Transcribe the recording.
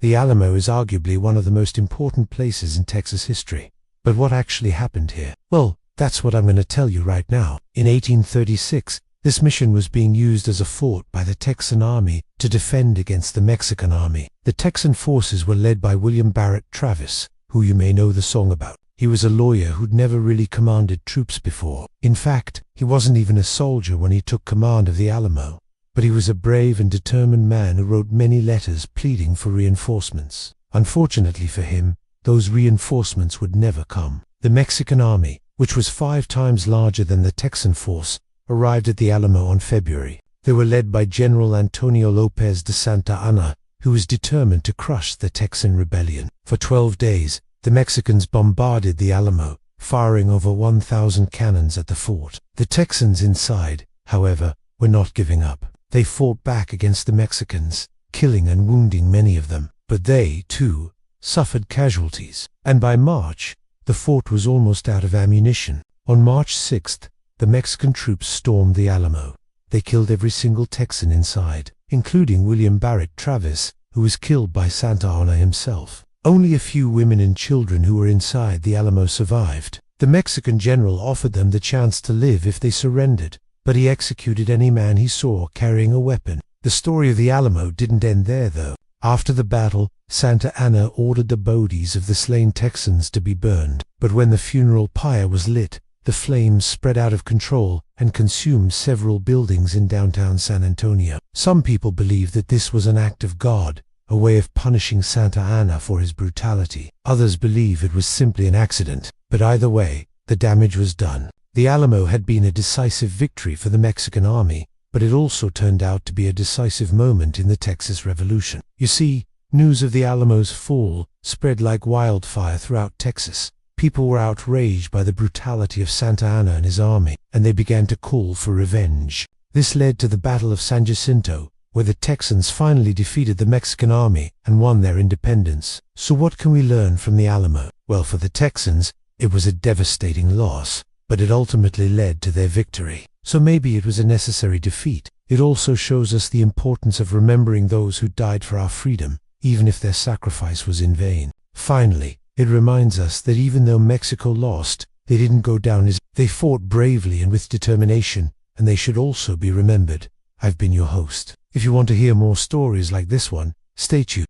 The Alamo is arguably one of the most important places in Texas history. But what actually happened here? Well, that's what I'm going to tell you right now. In 1836, this mission was being used as a fort by the Texan army to defend against the Mexican army. The Texan forces were led by William Barrett Travis, who you may know the song about. He was a lawyer who'd never really commanded troops before. In fact, he wasn't even a soldier when he took command of the Alamo. But he was a brave and determined man who wrote many letters pleading for reinforcements. Unfortunately for him, those reinforcements would never come. The Mexican army, which was 5 times larger than the Texan force, arrived at the Alamo on February. They were led by General Antonio López de Santa Anna, who was determined to crush the Texan rebellion. For 12 days, the Mexicans bombarded the Alamo, firing over 1,000 cannons at the fort. The Texans inside, however, were not giving up. They fought back against the Mexicans, killing and wounding many of them. But they, too, suffered casualties. And by March, the fort was almost out of ammunition. On March 6th, the Mexican troops stormed the Alamo. They killed every single Texan inside, including William Barrett Travis, who was killed by Santa Anna himself. Only a few women and children who were inside the Alamo survived. The Mexican general offered them the chance to live if they surrendered, but he executed any man he saw carrying a weapon. The story of the Alamo didn't end there, though. After the battle, Santa Anna ordered the bodies of the slain Texans to be burned. But when the funeral pyre was lit, the flames spread out of control and consumed several buildings in downtown San Antonio. Some people believe that this was an act of God, a way of punishing Santa Anna for his brutality. Others believe it was simply an accident. But either way, the damage was done. The Alamo had been a decisive victory for the Mexican army, but it also turned out to be a decisive moment in the Texas Revolution. You see, news of the Alamo's fall spread like wildfire throughout Texas. People were outraged by the brutality of Santa Anna and his army, and they began to call for revenge. This led to the Battle of San Jacinto, where the Texans finally defeated the Mexican army and won their independence. So what can we learn from the Alamo? Well, for the Texans, it was a devastating loss, but it ultimately led to their victory. So maybe it was a necessary defeat. It also shows us the importance of remembering those who died for our freedom, even if their sacrifice was in vain. Finally, it reminds us that even though Mexico lost, they didn't go down as they fought bravely and with determination, and they should also be remembered. I've been your host. If you want to hear more stories like this one, stay tuned.